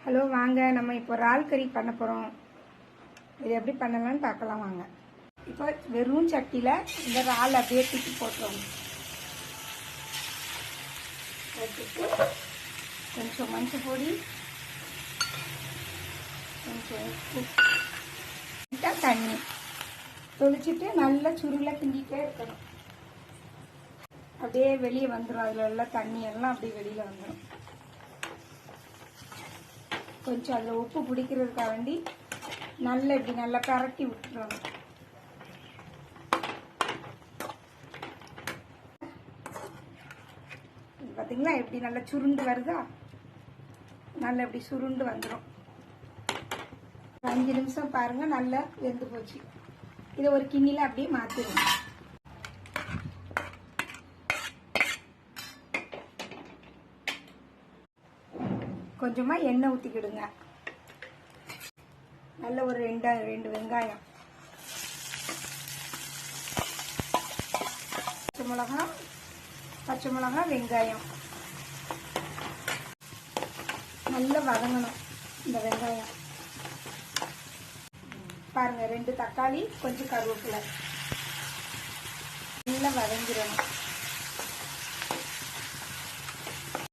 Hello வாங்க, நம்ம இப்போ இறால் கறி பண்ண போகிறோம். இது எப்படி பண்ணலான்னு பார்க்கலாம் வாங்க. இப்போ வெறும் சட்டியில் இந்த இறால் அப்படியே தூக்கி போட்டுருவோம். போட்டுட்டு கொஞ்சம் மஞ்சள் பொடி, கொஞ்சம் உப்பு, தண்ணி தொளிச்சுட்டு நல்லா சுருளை கிண்டிகிட்டே இருக்கணும். அப்படியே வெளியே வந்துடும். அதில் உள்ள தண்ணி எல்லாம் அப்படியே வெளியில் வந்துடும். கொஞ்சம் அதில் உப்பு பிடிக்கிறதுக்காக வேண்டி இப்படி நல்லா பரட்டி விட்டுருவாங்க. பார்த்தீங்களா எப்படி நல்லா சுருண்டு வருதா? நல்லா இப்படி சுருண்டு வந்துடும். 5 நிமிஷம் பாருங்க, நல்லா வெந்து போச்சு. இதை ஒரு கிண்ணில அப்படியே மாற்றிடுங்க. கொஞ்சமா எண்ணெய் ஊற்றிக்கிடுங்க. நல்ல ஒரு 2 வெங்காயம், பச்சை மிளகா, வெங்காயம் நல்லா வதங்கணும். இந்த வெங்காயம் பாருங்க, 2 தக்காளி, கொஞ்சம் கருவேப்பிலை நல்லா வதங்கிடணும்.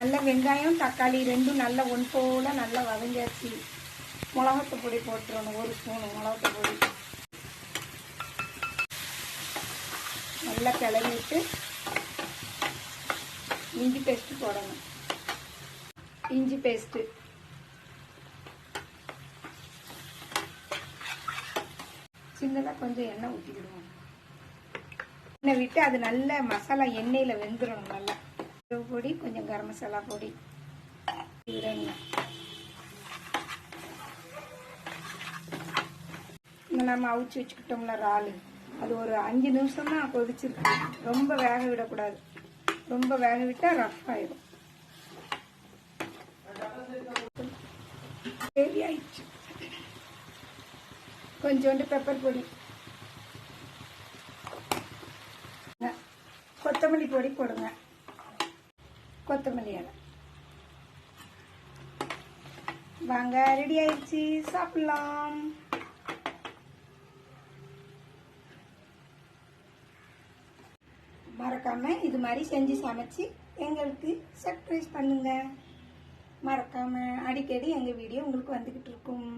நல்ல வெங்காயம் தக்காளி ரெண்டும் நல்லா ஒன் போல நல்லா வதங்கியாச்சு. மிளகாத்து பொடி போட்டுறணும், 1 ஸ்பூன் மிளகாத்து பொடி. நல்லா கிளறி விட்டு இஞ்சி பேஸ்ட் போடணும். இஞ்சி பேஸ்ட்டு சின்னதாக கொஞ்சம் எண்ணெய் ஊற்றிக்கிடுவோம். எண்ணெய் விட்டு அது நல்ல மசாலா எண்ணெயில் வெந்துடணும். நல்லா பொடி, கொஞ்சம் கரம் மசாலா பொடி விடணும். நம்ம அவிச்சு வச்சுக்கிட்டோம்ல இறால், அது ஒரு 5 நிமிஷம் தான் கொதிச்சிருக்கு. ரொம்ப வேக விடக்கூடாது. ரொம்ப வேக விட்டா ரஃப் ஆயிடும். ரெடி ஆயிடுச்சு. கொஞ்சோண்டு பெப்பர் பொடி, கொத்தமல்லி பொடி போடுங்க. கொத்தமல்லி இலை வாங்க, ரெடி ஆயிடுச்சு. சாப்பிடலாம். மறக்காம இது மாதிரி செஞ்சு சமைச்சு எங்களுக்கு சர்ப்ரைஸ் பண்ணுங்க. மறக்காம அடிக்கடி எங்க வீடியோ உங்களுக்கு வந்துகிட்டு இருக்கும்.